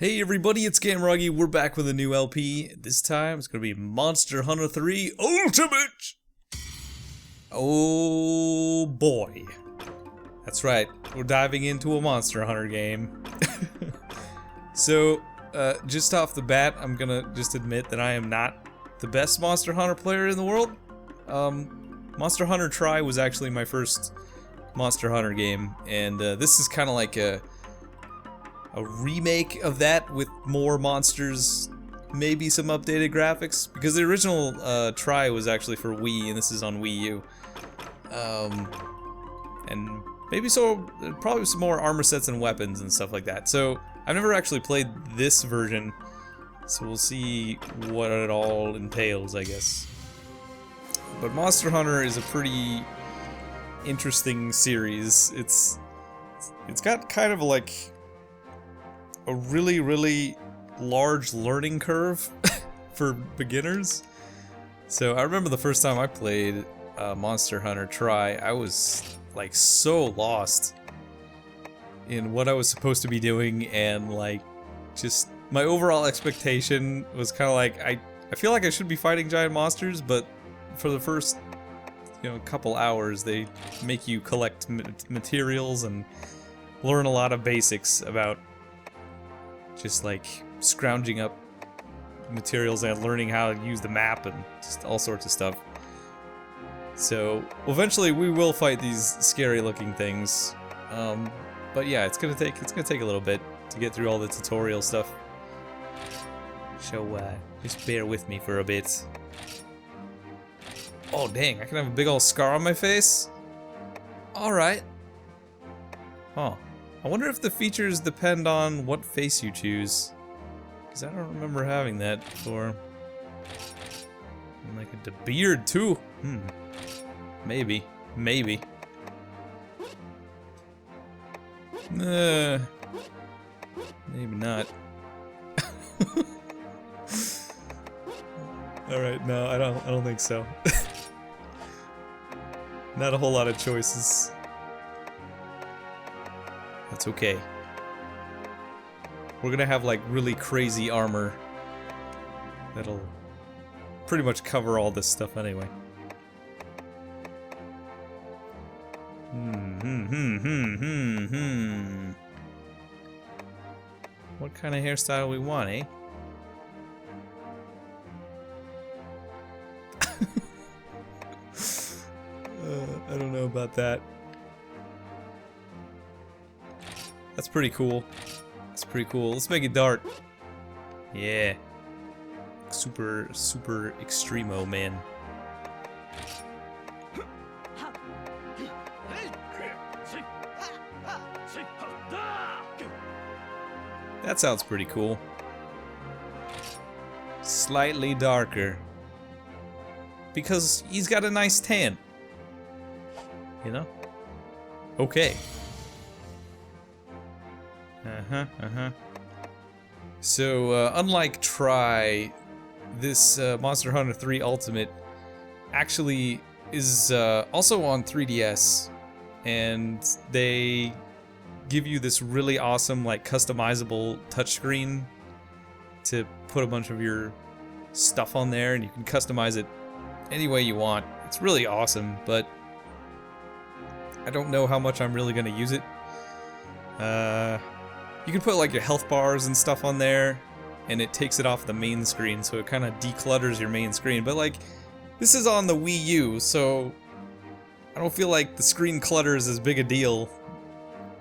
Hey everybody, it's Gameragi. We're back with a new LP. This time it's gonna be Monster Hunter 3 Ultimate! Oh boy. That's right, we're diving into a Monster Hunter game. So, just off the bat, I'm gonna just admit that I am not the best Monster Hunter player in the world. Monster Hunter Tri was actually my first Monster Hunter game, and this is kind of like a remake of that with more monsters, maybe some updated graphics, because the original Tri was actually for Wii and this is on Wii U. And maybe probably some more armor sets and weapons and stuff like that. So I've never actually played this version, so we'll see what it all entails, I guess. But Monster Hunter is a pretty interesting series. It's got kind of like a really large learning curve for beginners. So I remember the first time I played Monster Hunter Tri, I was like so lost in what I was supposed to be doing, and like just my overall expectation was kind of like I feel like I should be fighting giant monsters, but for the first couple hours they make you collect materials and learn a lot of basics about just like scrounging up materials and learning how to use the map and just all sorts of stuff. So eventually we will fight these scary looking things, but yeah, it's gonna take a little bit to get through all the tutorial stuff. So just bear with me for a bit. Oh dang, I can have a big old scar on my face? Alright. Huh. I wonder if the features depend on what face you choose, because I don't remember having that before. And like a beard too. Maybe. Maybe not. Alright, no, I don't think so. Not a whole lot of choices. That's okay. We're gonna have like really crazy armor that'll pretty much cover all this stuff anyway. What kind of hairstyle we want, eh? I don't know about that. That's pretty cool. That's pretty cool. Let's make it dark. Yeah. Super extremo, man. That sounds pretty cool. Slightly darker. Because he's got a nice tan. You know? Okay. So, unlike Tri, this Monster Hunter 3 Ultimate actually is also on 3DS, and they give you this really awesome, like, customizable touchscreen to put a bunch of your stuff on there, and you can customize it any way you want. It's really awesome, but I don't know how much I'm really gonna use it. You can put like your health bars and stuff on there, and it takes it off the main screen, so it kind of declutters your main screen. But like, this is on the Wii U, so I don't feel like the screen clutter is as big a deal.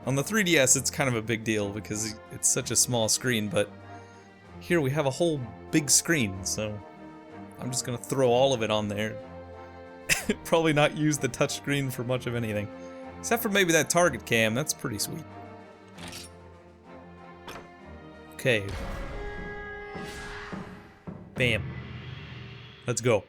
On the 3DS, it's kind of a big deal because it's such a small screen, but here we have a whole big screen, so I'm just gonna throw all of it on there. Probably not use the touchscreen for much of anything. Except for maybe that target cam, that's pretty sweet. Okay. Bam. Let's go.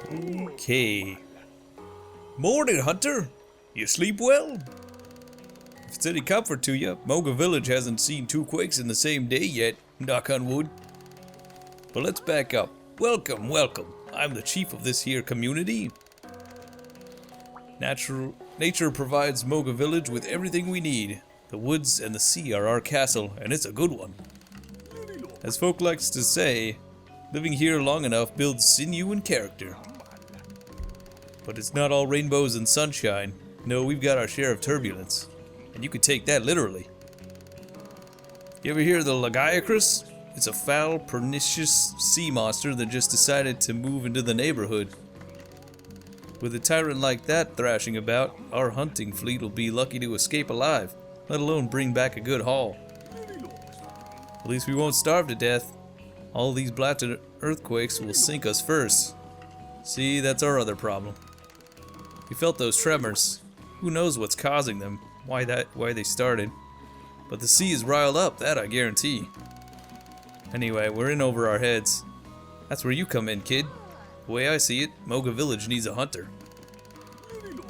Okay. Morning, Hunter. You sleep well? If it's any comfort to you, Moga Village hasn't seen 2 quakes in the same day yet, knock on wood. But let's back up. Welcome, welcome. I'm the chief of this here community. Nature provides Moga Village with everything we need. The woods and the sea are our castle, and it's a good one. As folk likes to say, living here long enough builds sinew and character. But it's not all rainbows and sunshine. No, we've got our share of turbulence. And you can take that literally. You ever hear of the Lagiacrus? It's a foul, pernicious sea monster that just decided to move into the neighborhood. With a tyrant like that thrashing about, our hunting fleet will be lucky to escape alive, let alone bring back a good haul. At least we won't starve to death. All these blasted earthquakes will sink us first. See, that's our other problem. We felt those tremors. Who knows what's causing them, why they started. But the sea is riled up, that I guarantee. Anyway, we're in over our heads. That's where you come in, kid. The way I see it, Moga Village needs a hunter.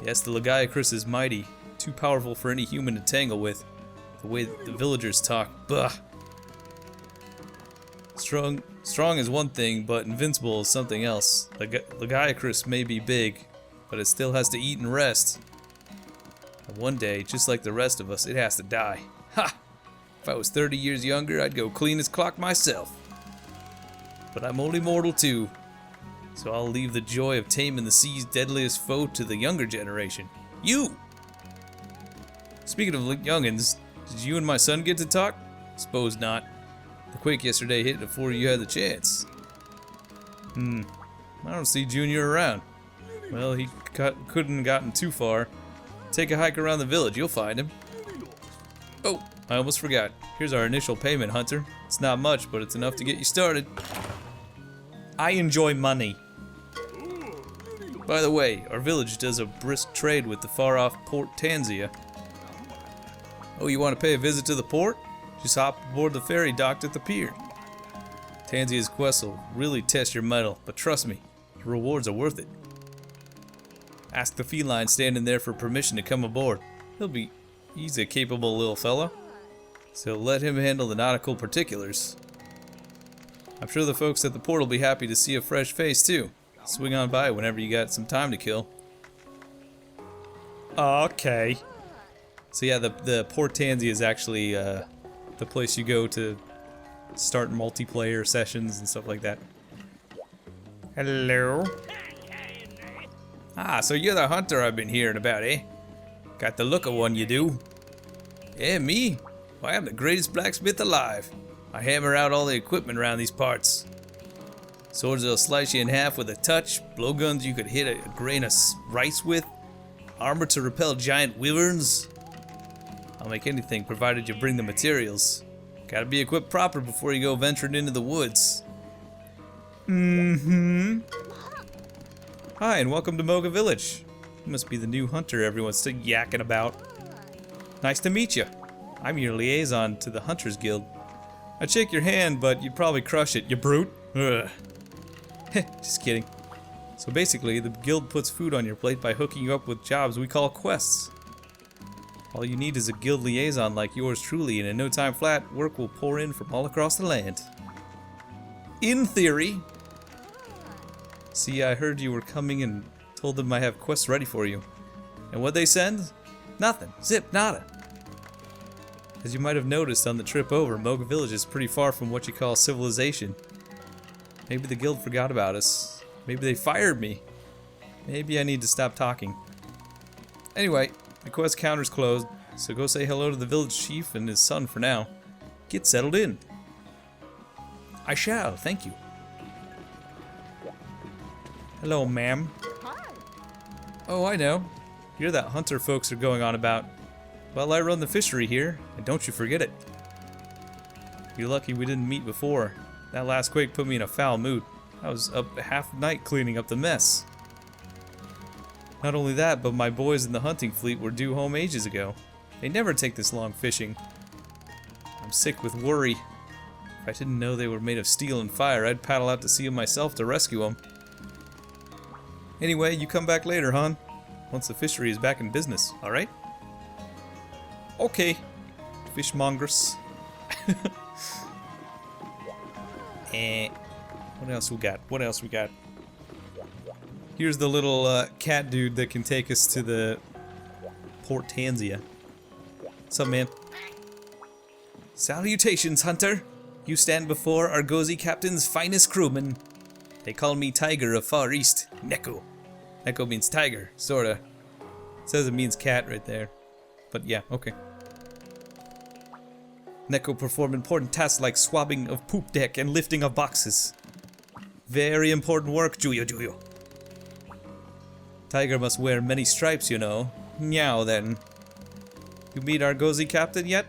Yes, the Lagiacrus is mighty, too powerful for any human to tangle with. The way the villagers talk, bah! Strong is one thing, but invincible is something else. Lagiacrus may be big, but it still has to eat and rest. And one day, just like the rest of us, it has to die. Ha! If I was 30 years younger, I'd go clean as clock myself. But I'm only mortal too, so I'll leave the joy of taming the sea's deadliest foe to the younger generation. You! Speaking of youngins, did you and my son get to talk? Suppose not. The quake yesterday hit before you had the chance. I don't see Junior around. Well, he couldn't have gotten too far. Take a hike around the village, you'll find him. Oh, I almost forgot. Here's our initial payment, Hunter. It's not much, but it's enough to get you started. I enjoy money. By the way, our village does a brisk trade with the far-off Port Tanzia. Oh, you want to pay a visit to the port? Just hop aboard the ferry docked at the pier. Tanzia's quest will really test your mettle, but trust me, the rewards are worth it. Ask the feline standing there for permission to come aboard. He's a capable little fellow, so let him handle the nautical particulars. I'm sure the folks at the port will be happy to see a fresh face too. Swing on by whenever you got some time to kill. Okay. So yeah, the Port Tanzia is actually the place you go to start multiplayer sessions and stuff like that. Hello. Ah, so you're the hunter I've been hearing about, eh? Got the look of one, you do. Eh, me? Why, I'm the greatest blacksmith alive. I hammer out all the equipment around these parts. Swords that'll slice you in half with a touch, blowguns you could hit a grain of rice with, armor to repel giant wyverns. I'll make anything provided you bring the materials. Gotta be equipped proper before you go venturing into the woods. Hi, and welcome to Moga Village. You must be the new hunter everyone's still yakking about. Nice to meet you. I'm your liaison to the Hunters Guild. I'd shake your hand, but you'd probably crush it, you brute. Ugh. Just kidding. So basically, the guild puts food on your plate by hooking you up with jobs we call quests. All you need is a guild liaison like yours truly, and in no time flat, work will pour in from all across the land. In theory. See, I heard you were coming and told them I have quests ready for you. And what'd they send? Nothing. Zip, nada. As you might have noticed on the trip over, Moga Village is pretty far from what you call civilization. Maybe the guild forgot about us. Maybe they fired me. Maybe I need to stop talking. Anyway, the quest counter's closed, so go say hello to the village chief and his son for now. Get settled in. I shall, thank you. Hello, ma'am. Oh, I know. You're that hunter folks are going on about. Well, I run the fishery here, and don't you forget it. You're lucky we didn't meet before. That last quake put me in a foul mood. I was up half the night cleaning up the mess. Not only that, but my boys in the hunting fleet were due home ages ago. They never take this long fishing. I'm sick with worry. If I didn't know they were made of steel and fire, I'd paddle out to sea them myself to rescue them. Anyway, you come back later, hon. Once the fishery is back in business, alright? Okay. Fishmongers. What else we got? What else we got? Here's the little cat dude that can take us to the Port Tanzia. What's up, man? Salutations, Hunter. You stand before Argosy Captain's finest crewman. They call me Tiger of Far East, Neko. Neko means tiger, sorta. It says it means cat right there. But yeah, okay. Neko perform important tasks like swabbing of poop deck and lifting of boxes. Very important work, Juyo Juyo. Tiger must wear many stripes, you know. Meow then. You meet Argosy Captain yet?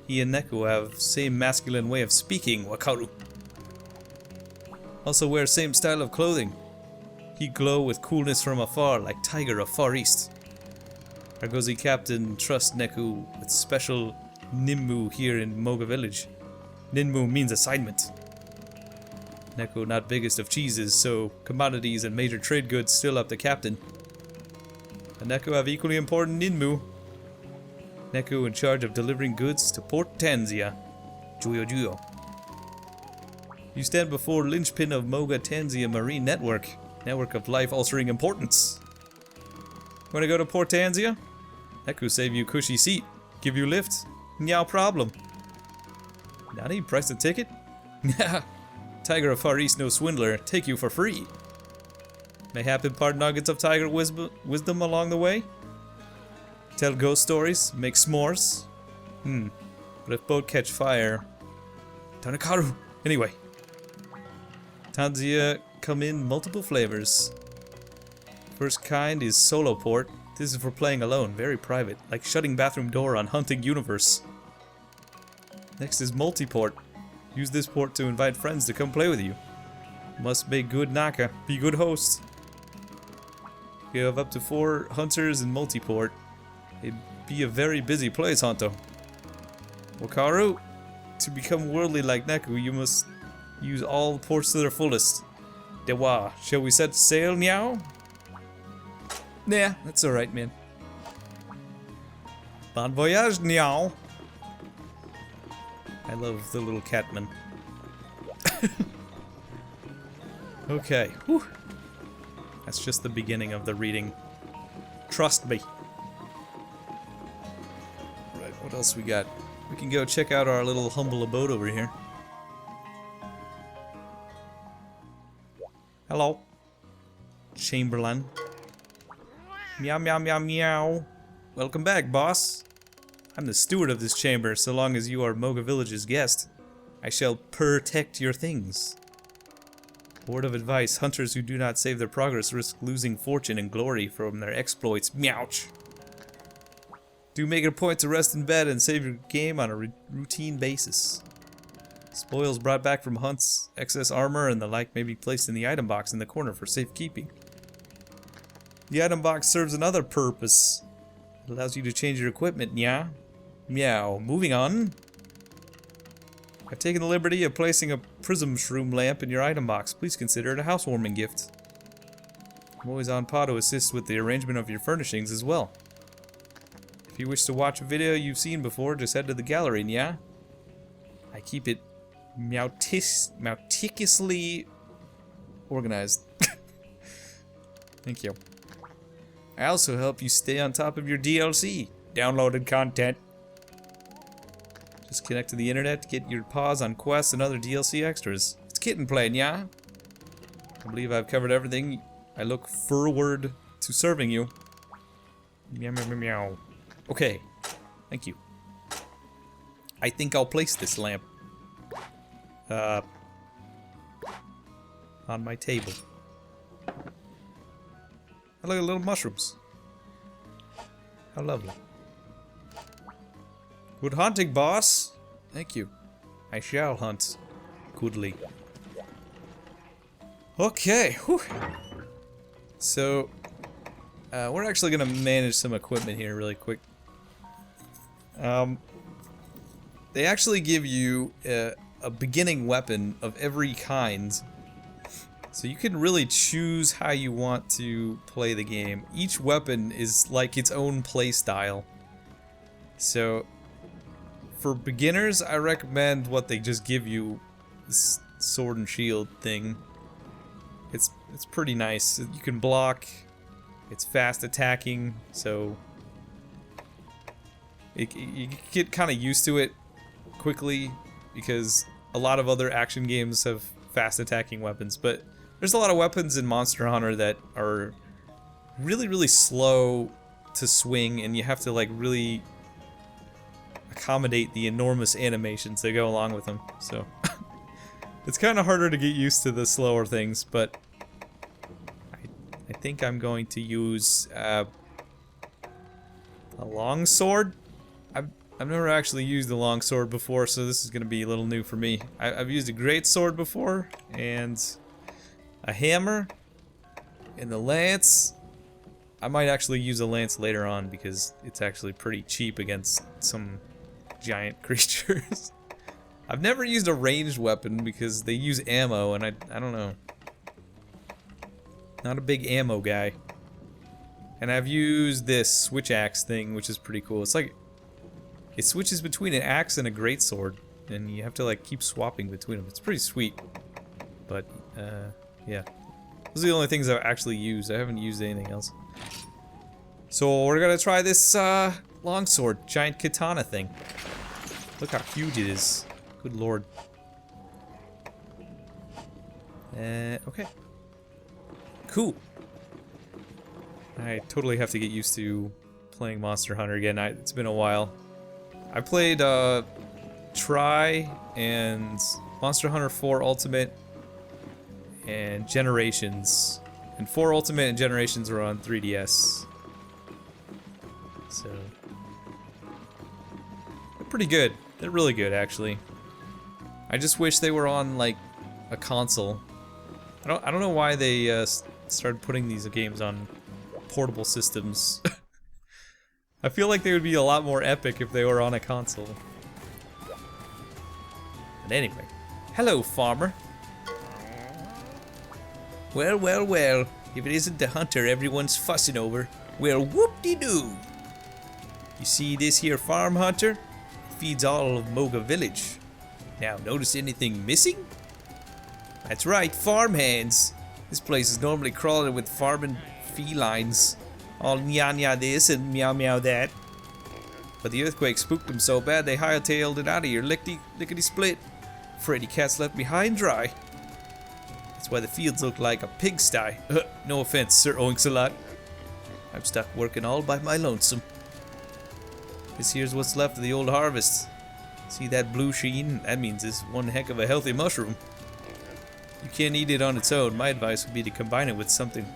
He and Neko have same masculine way of speaking, Wakaru. Also wear same style of clothing. He glow with coolness from afar like Tiger of Far East. Argosy Captain trusts Neko with special Ninmu here in Moga Village. Ninmu means assignment. Neko not biggest of cheeses, so commodities and major trade goods still up to Captain. And Neko have equally important Ninmu. Neko in charge of delivering goods to Port Tanzia. Juyo Juyo. You stand before linchpin of Moga Tanzia Marine Network. Network of life-altering importance. Wanna go to Port Tanzia? Neko save you cushy seat. Give you lift. No problem. Nani, price the ticket? Tiger of Far East no swindler. Take you for free. Mayhap impart nuggets of tiger wisdom along the way? Tell ghost stories? Make s'mores? But if boat catch fire... Tanakaru! Anyway. Tanzia come in multiple flavors. First kind is solo port. This is for playing alone, very private, like shutting bathroom door on Hunting Universe. Next is multi-port. Use this port to invite friends to come play with you. Must make good Naka, be good host. You have up to 4 hunters in multi-port. It'd be a very busy place, Honto. Wakaru, to become worldly like Neku, you must use all ports to their fullest. Dewa, shall we set sail now? Nah, that's alright, man. Bon voyage, now. I love the little catman. Okay, whew. That's just the beginning of the reading. Trust me. Right, what else we got? We can go check out our little humble abode over here. Hello. Chamberlain. Meow meow meow meow. Welcome back, boss. I'm the steward of this chamber, so long as you are Moga Village's guest. I shall protect your things. Word of advice, hunters who do not save their progress risk losing fortune and glory from their exploits. Meowch. Do make it a point to rest in bed and save your game on a routine basis. Spoils brought back from hunts, excess armor, and the like may be placed in the item box in the corner for safekeeping. The item box serves another purpose. It allows you to change your equipment, yeah? Meow. Moving on. I've taken the liberty of placing a prism shroom lamp in your item box. Please consider it a housewarming gift. I'm always on par to assist with the arrangement of your furnishings as well. If you wish to watch a video you've seen before, just head to the gallery, yeah? I keep it meticulously organized. Thank you. I also help you stay on top of your DLC. Downloaded content. Just connect to the internet to get your paws on quests and other DLC extras. It's kitten playing, yeah? I believe I've covered everything. I look forward to serving you. Meow meow meow meow. Okay. Thank you. I think I'll place this lamp on my table. Oh, look at little mushrooms. How lovely. Good hunting, boss. Thank you. I shall hunt goodly. Okay. Whew. So, we're actually gonna manage some equipment here really quick. They actually give you a beginning weapon of every kind So you can really choose how you want to play the game. Each weapon is like its own play style. So for beginners, I recommend what they just give you, this sword and shield thing. It's pretty nice. You can block. It's fast attacking, so you get kind of used to it quickly because a lot of other action games have fast attacking weapons, but there's a lot of weapons in Monster Hunter that are really, really slow to swing, and you have to like really accommodate the enormous animations that go along with them. So it's kind of harder to get used to the slower things, but I think I'm going to use a long sword. I've never actually used a long sword before, so this is going to be a little new for me. I've used a great sword before, and a hammer, and the lance. I might actually use a lance later on because it's actually pretty cheap against some giant creatures. I've never used a ranged weapon because they use ammo, and I don't know. Not a big ammo guy. And I've used this switch axe thing, which is pretty cool. It's like it switches between an axe and a greatsword, and you have to like keep swapping between them. It's pretty sweet. But yeah, those are the only things I've actually used. I haven't used anything else. So we're gonna try this longsword, giant katana thing. Look how huge it is. Good lord. Okay. Cool. I totally have to get used to playing Monster Hunter again. It's been a while. I played Tri and Monster Hunter 4 Ultimate and Generations. And 4 Ultimate and Generations were on 3DS. So they're pretty good. They're really good, actually. I just wish they were on like a console. I don't know why they started putting these games on portable systems. I feel like they would be a lot more epic if they were on a console. But anyway, hello, farmer. Well, well, well. If it isn't the hunter everyone's fussing over, well, whoop-de-doo. You see this here farm, hunter? It feeds all of Moga Village. Now, notice anything missing? That's right, farm hands. This place is normally crawling with farming felines. All nya-nya this and meow-meow that. But the earthquake spooked them so bad they hightailed it out of here lickety-split. Freddy cat's left behind dry. That's why the fields look like a pigsty. No offense, Sir Oinks-a-lot. I'm stuck working all by my lonesome. This here's what's left of the old harvest. See that blue sheen? That means it's one heck of a healthy mushroom. You can't eat it on its own. My advice would be to combine it with something.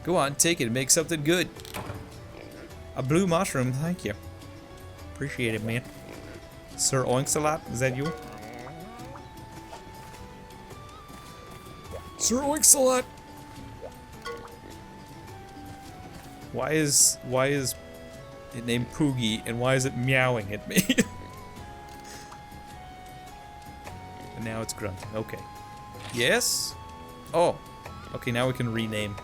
Go on, take it and make something good. A blue mushroom, thank you. Appreciate it, man. Sir Oinks-a-lot, is that you? Sir Oinks-a-lot! Why is it named Poogie, and why is it meowing at me? And now it's grunting, okay. Yes? Oh, okay, now we can rename.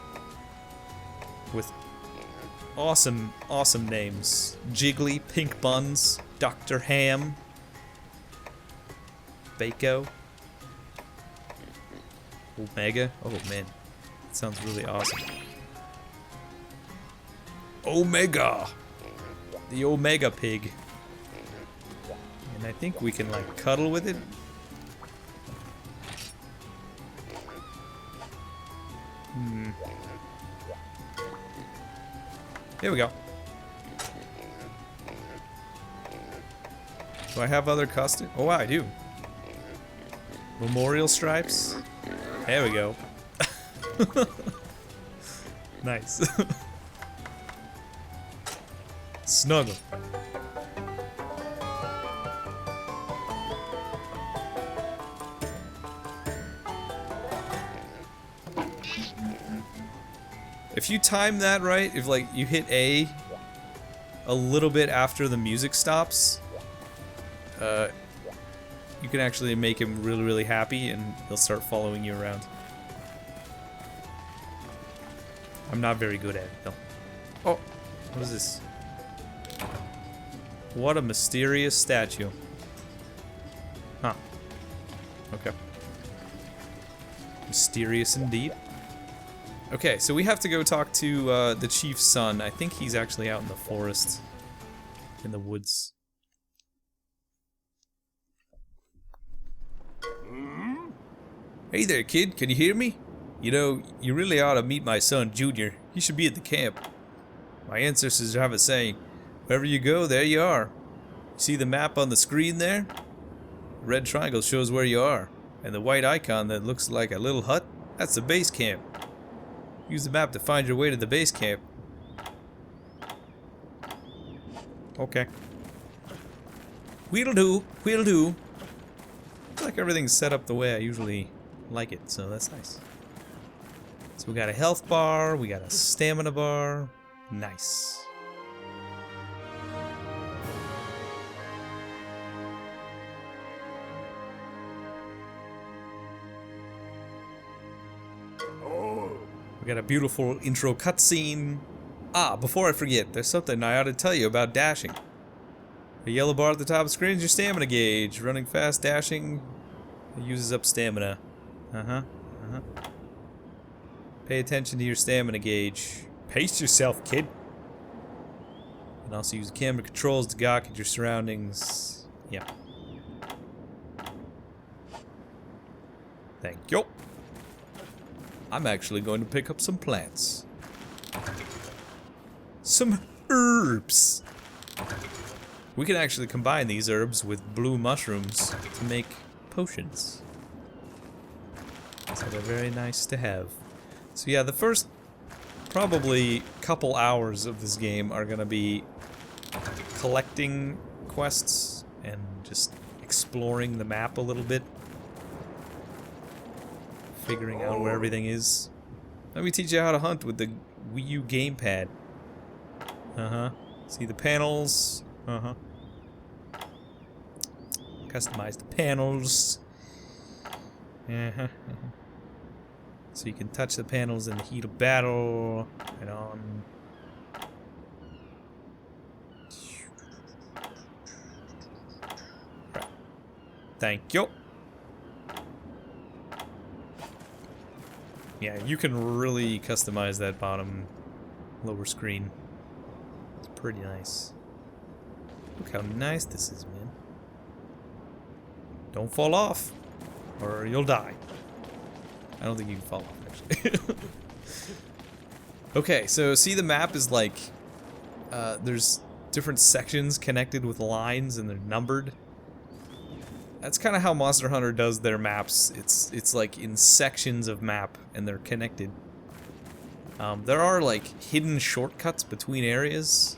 With awesome, awesome names. Jiggly, Pink Buns, Dr. Ham, Bako, Omega. Oh man, that sounds really awesome. Omega! The Omega Pig. And I think we can like cuddle with it. Here we go. Do I have other custom? Oh, I do. Memorial stripes. There we go. Nice. Snuggle. If you time that right, if like you hit A a little bit after the music stops, you can actually make him really, really happy and he'll start following you around. I'm not very good at it, though. Oh, what is this? What a mysterious statue. Huh. Okay. Mysterious indeed. Okay, so we have to go talk to the chief's son. I think he's actually out in the forest. In the woods. Hey there, kid. Can you hear me? You know, you really ought to meet my son, Junior. He should be at the camp. My ancestors have a saying, wherever you go, there you are. You see the map on the screen there? The red triangle shows where you are. And the white icon that looks like a little hut, that's the base camp. Use the map to find your way to the base camp. Okay. Wheel'll do. Wheel'll do. I feel like everything's set up the way I usually like it, so that's nice. So we got a health bar, we got a stamina bar. Nice. We got a beautiful intro cutscene. Ah, before I forget, there's something I ought to tell you about dashing. The yellow bar at the top of the screen is your stamina gauge. Running fast, dashing, it uses up stamina. Pay attention to your stamina gauge. Pace yourself, kid. You can also use camera controls to gawk at your surroundings. Yeah. Thank you. I'm actually going to pick up some plants. Some herbs. We can actually combine these herbs with blue mushrooms to make potions. So they're very nice to have. So yeah, the first probably couple hours of this game are gonna be collecting quests and just exploring the map a little bit. Figuring out where everything is. Let me teach you how to hunt with the Wii U gamepad. See the panels? Customize the panels. So you can touch the panels in the heat of battle. Right on. Right. Thank you. Yeah, you can really customize that bottom lower screen. It's pretty nice. Look how nice this is, man. Don't fall off, or you'll die. I don't think you can fall off, actually. Okay, so see the map is like, there's different sections connected with lines and they're numbered. That's kind of how Monster Hunter does their maps. It's like in sections of map and they're connected. There are like hidden shortcuts between areas.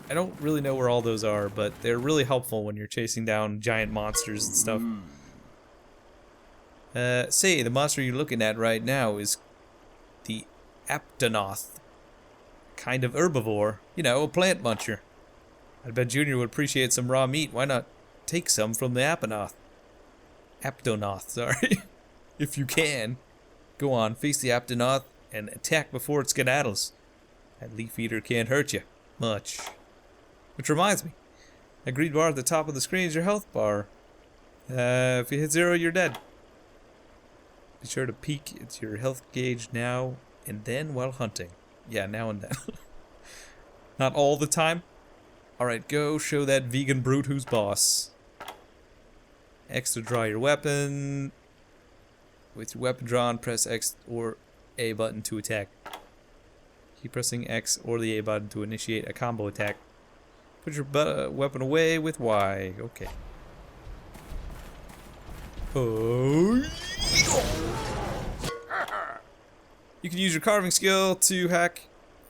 I don't really know where all those are, but they're really helpful when you're chasing down giant monsters and stuff. Say, the monster you're looking at right now is the Aptonoth. Kind of herbivore. You know, a plant muncher. I bet Junior would appreciate some raw meat. Why not take some from the Aptonoth? Aptonoth, sorry. If you can. Go on, face the Aptonoth and attack before it skedaddles. That leaf eater can't hurt you much. Which reminds me, that green bar at the top of the screen is your health bar. If you hit 0, you're dead. Be sure to peek at your health gauge now and then while hunting. Yeah, now and then. Not all the time. Alright, go show that vegan brute who's boss. X to draw your weapon. With your weapon drawn, press X or A button to attack. Keep pressing X or the A button to initiate a combo attack. Put your weapon away with Y. Okay. Oh. You can use your carving skill to hack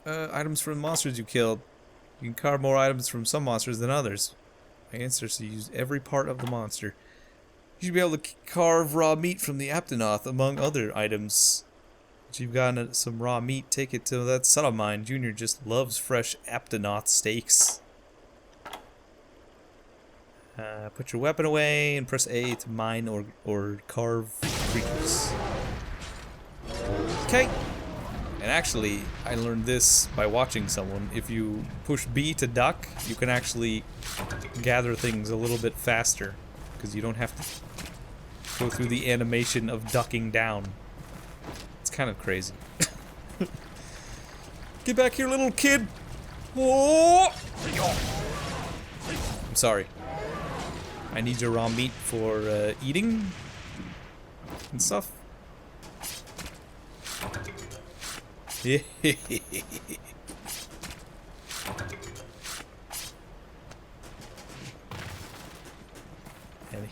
items from monsters you killed. You can carve more items from some monsters than others. My ancestors used every part of the monster. You should be able to carve raw meat from the Aptonoth, among other items. Once you've gotten some raw meat, take it to that son of mine. Junior just loves fresh Aptonoth steaks. Put your weapon away and press A to mine or carve creatures. Okay. And actually, I learned this by watching someone. If you push B to duck, you can actually gather things a little bit faster. Because you don't have to go through the animation of ducking down. It's kind of crazy. Get back here, little kid! Oh! I'm sorry. I need your raw meat for eating and stuff. And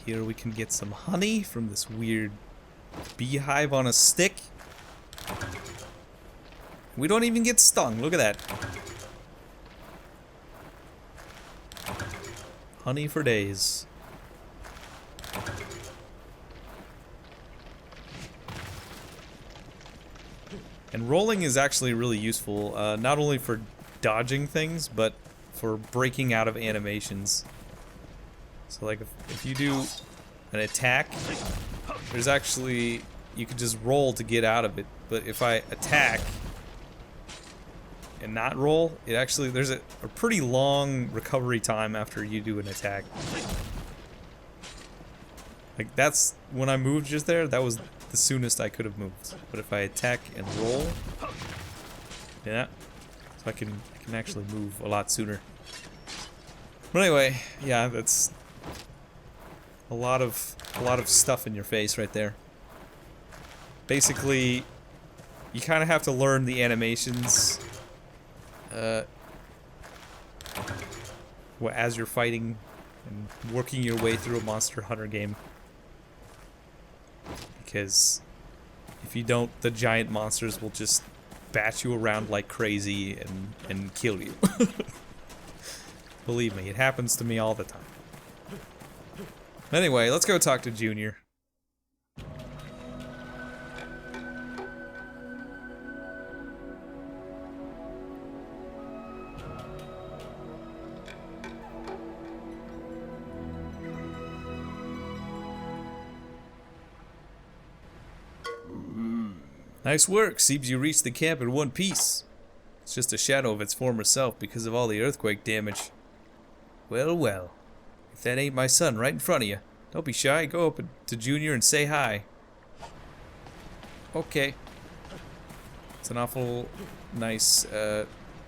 here we can get some honey from this weird beehive on a stick. We don't even get stung, look at that. Honey for days. And rolling is actually really useful, not only for dodging things, but for breaking out of animations. So like if you do an attack, there's actually, you can just roll to get out of it. But if I attack and not roll, it actually, there's a pretty long recovery time after you do an attack. Like that's, when I moved just there, that was the soonest I could have moved. But if I attack and roll, yeah, so I can actually move a lot sooner. But anyway, yeah, that's a lot of stuff in your face right there. Basically, you kind of have to learn the animations as you're fighting and working your way through a Monster Hunter game. Because if you don't, the giant monsters will just bat you around like crazy and kill you. Believe me, it happens to me all the time. Anyway, let's go talk to Junior. Nice work. Seems you reached the camp in one piece. It's just a shadow of its former self because of all the earthquake damage. Well, well. If that ain't my son right in front of you, don't be shy. Go up to Junior and say hi. Okay. It's an awful nice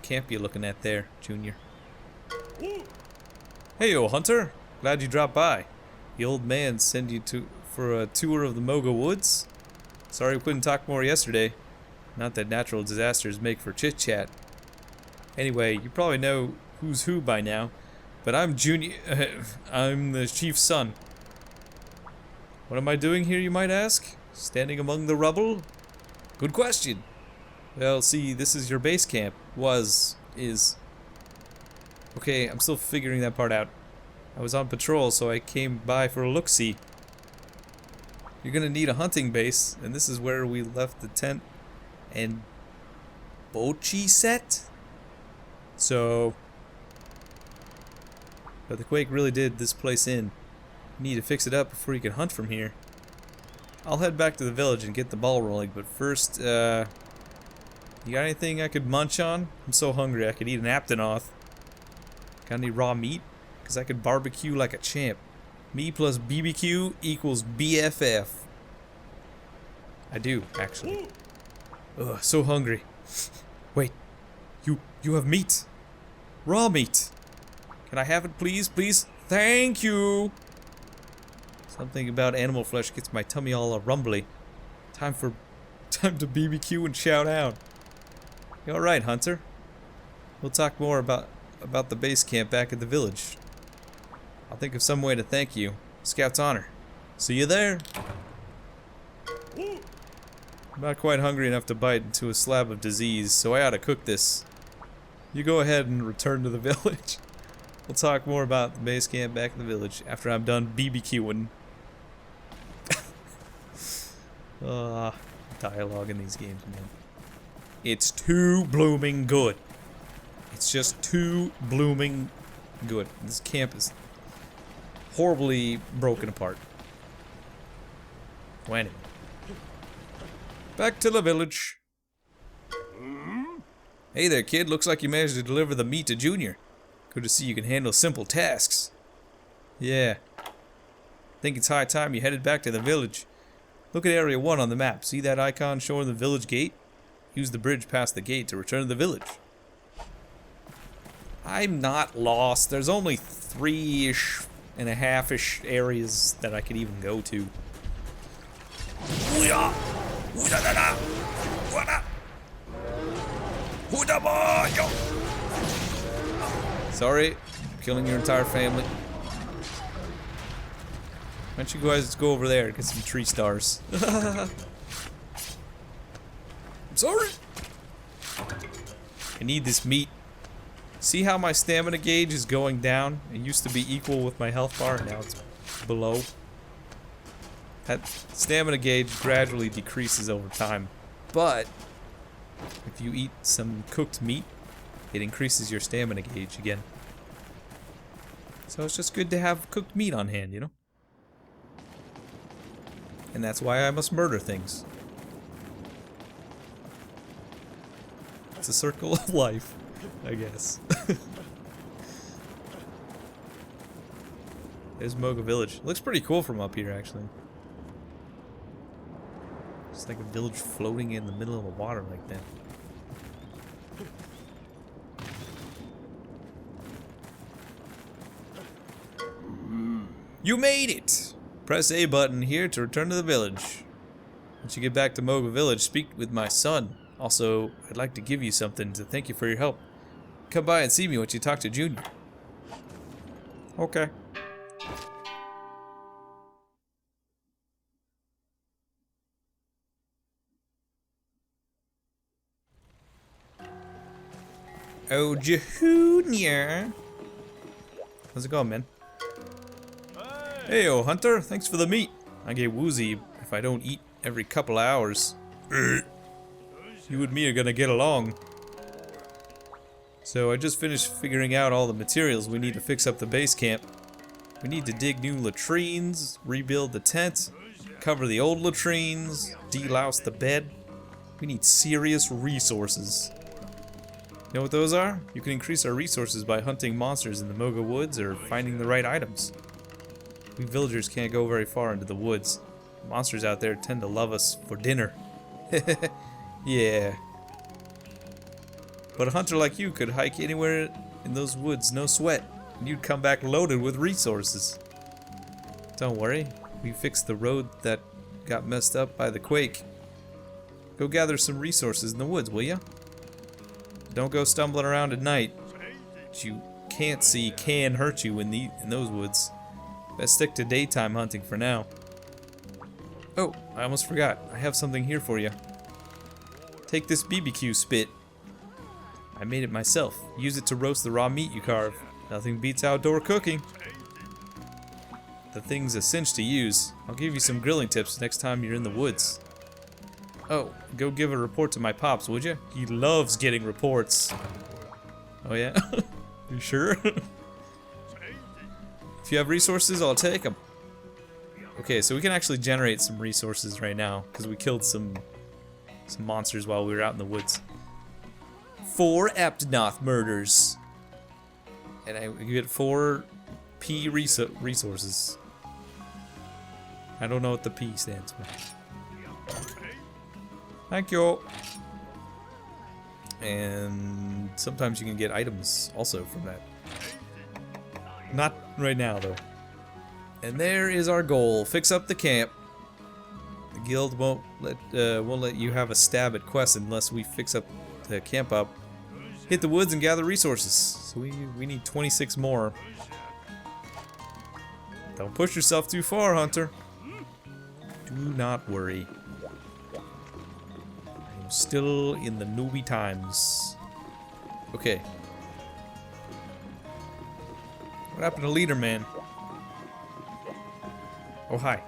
camp you're looking at there, Junior. Hey, yo, Hunter. Glad you dropped by. The old man sent you for a tour of the Moga Woods. Sorry we couldn't talk more yesterday. Not that natural disasters make for chit-chat. Anyway, you probably know who's who by now, but I'm Junior. I'm the chief's son. What am I doing here, you might ask? Standing among the rubble? Good question. Well, see, this is your base camp. Is. Okay, I'm still figuring that part out. I was on patrol, so I came by for a look-see. You're gonna need a hunting base, and this is where we left the tent and Bochi set. So, but the quake really did this place in. You need to fix it up before you can hunt from here. I'll head back to the village and get the ball rolling, but first, you got anything I could munch on? I'm so hungry I could eat an Aptonoth. Got any raw meat? Because I could barbecue like a champ. Me plus BBQ equals BFF. I do, actually. Ugh, so hungry. Wait, you have meat. Raw meat. Can I have it, please? Please? Thank you! Something about animal flesh gets my tummy all rumbly. Time to BBQ and shout out. You alright, Hunter? We'll talk more about the base camp back at the village. I'll think of some way to thank you. Scout's honor. See you there. I'm not quite hungry enough to bite into a slab of disease, so I ought to cook this. You go ahead and return to the village. We'll talk more about the base camp back in the village after I'm done BBQing. Dialogue in these games, man. It's too blooming good. It's just too blooming good. This camp is horribly broken apart. Well, anyway. Back to the village. Hey there, kid. Looks like you managed to deliver the meat to Junior. Good to see you can handle simple tasks. Yeah. Think it's high time you headed back to the village. Look at Area 1 on the map. See that icon showing the village gate? Use the bridge past the gate to return to the village. I'm not lost. There's only 3-ish and a half-ish areas that I could even go to. Sorry, I'm killing your entire family. Why don't you guys go over there and get some tree stars? I'm sorry. I need this meat. See how my stamina gauge is going down? It used to be equal with my health bar, now it's below. That stamina gauge gradually decreases over time. But if you eat some cooked meat, it increases your stamina gauge again. So it's just good to have cooked meat on hand, you know? And that's why I must murder things. It's a circle of life, I guess. There's Moga Village. Looks pretty cool from up here, actually. It's like a village floating in the middle of the water like that. You made it! Press A button here to return to the village. Once you get back to Moga Village, speak with my son. Also, I'd like to give you something to thank you for your help. Come by and see me once you talk to Junior. Okay. Oh, Junior. How's it going, man? Hey, oh, Hunter. Thanks for the meat. I get woozy if I don't eat every couple of hours. You and me are gonna get along. So I just finished figuring out all the materials we need to fix up the base camp. We need to dig new latrines, rebuild the tent, cover the old latrines, delouse the bed. We need serious resources. You know what those are? You can increase our resources by hunting monsters in the Moga Woods or finding the right items. We villagers can't go very far into the woods. Monsters out there tend to love us for dinner. Yeah. But a hunter like you could hike anywhere in those woods, no sweat, and you'd come back loaded with resources. Don't worry, we fixed the road that got messed up by the quake. Go gather some resources in the woods, will ya? Don't go stumbling around at night. What you can't see can hurt you in those woods. Best stick to daytime hunting for now. Oh, I almost forgot. I have something here for you. Take this BBQ spit. I made it myself. Use it to roast the raw meat you carve. Nothing beats outdoor cooking. The thing's a cinch to use. I'll give you some grilling tips next time you're in the woods. Oh, go give a report to my pops, would you? He loves getting reports. Oh yeah? You sure? If you have resources, I'll take them. Okay, so we can actually generate some resources right now because we killed some monsters while we were out in the woods. 4 Aptonoth murders. And I get 4 P resources. I don't know what the P stands for. Thank you. And sometimes you can get items also from that. Not right now though. And there is our goal. Fix up the camp. The guild won't let you have a stab at quests unless we fix up the camp up. Hit the woods and gather resources. So we need 26 more. Don't push yourself too far, Hunter. Do not worry. I'm still in the newbie times. Okay. What happened to Leader Man? Oh, hi.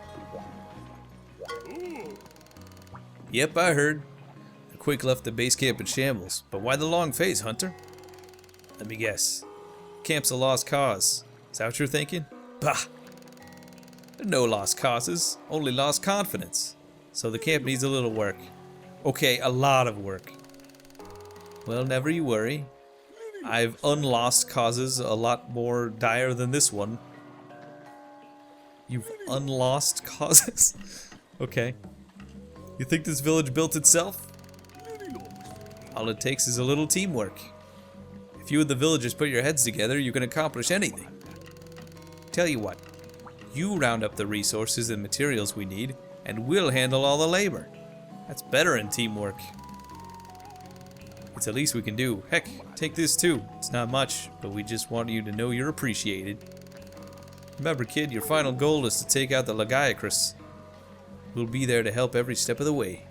Yep, I heard. The quake left the base camp in shambles. But why the long face, Hunter? Let me guess. Camp's a lost cause. Is that what you're thinking? Bah! There are no lost causes, only lost confidence. So the camp needs a little work. Okay, a lot of work. Well, never you worry. I've unlost causes a lot more dire than this one. You've unlost causes? Okay. You think this village built itself? All it takes is a little teamwork. If you and the villagers put your heads together, you can accomplish anything. Tell you what, you round up the resources and materials we need, and we'll handle all the labor. That's better in teamwork. It's the least we can do. Heck, take this too. It's not much, but we just want you to know you're appreciated. Remember, kid, your final goal is to take out the Lagiacrus. We'll be there to help every step of the way.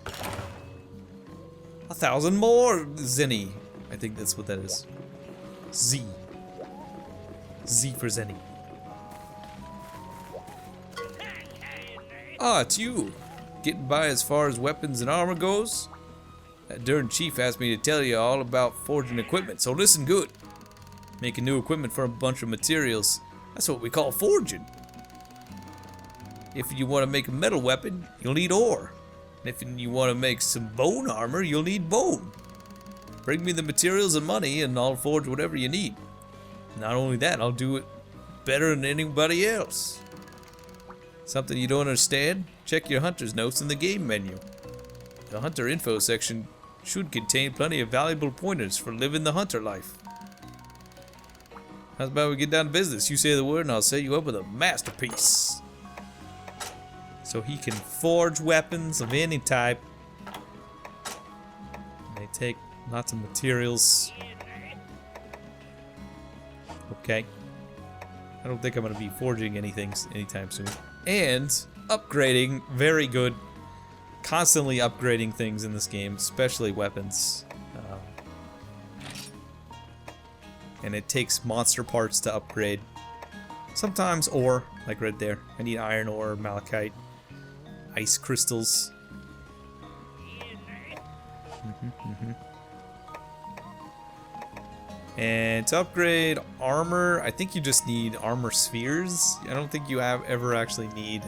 1,000 more, Zenny. I think that's what that is. Z. Z for Zenny. Ah, it's you. Getting by as far as weapons and armor goes? That darn chief asked me to tell you all about forging equipment, so listen good. Making new equipment for a bunch of materials. That's what we call forging. If you want to make a metal weapon, you'll need ore. And if you want to make some bone armor, you'll need bone. Bring me the materials and money, and I'll forge whatever you need. Not only that, I'll do it better than anybody else. Something you don't understand? Check your hunter's notes in the game menu. The hunter info section should contain plenty of valuable pointers for living the hunter life. How's about we get down to business? You say the word and I'll set you up with a masterpiece. So he can forge weapons of any type. They take lots of materials. Okay. I don't think I'm going to be forging anything anytime soon. And upgrading, very good. Constantly upgrading things in this game, especially weapons. And it takes monster parts to upgrade. Sometimes ore, like right there. I need iron ore, malachite, ice crystals. And to upgrade armor, I think you just need armor spheres. I don't think you ever actually need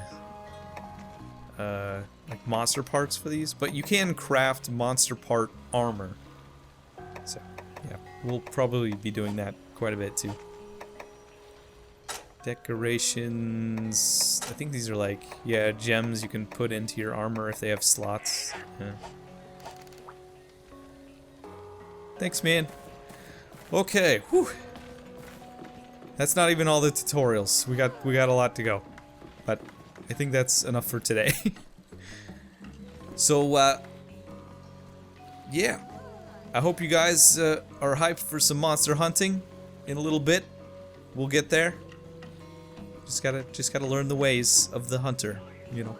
like monster parts for these, but you can craft monster part armor. So yeah, we'll probably be doing that quite a bit too. Decorations, I think these are like, yeah, gems you can put into your armor if they have slots. Yeah. Thanks, man. Okay, whew. That's not even all the tutorials. We got a lot to go, but I think that's enough for today. So, yeah. I hope you guys are hyped for some monster hunting in a little bit. We'll get there. Just gotta learn the ways of the hunter, you know.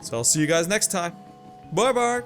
So I'll see you guys next time. Bye bye.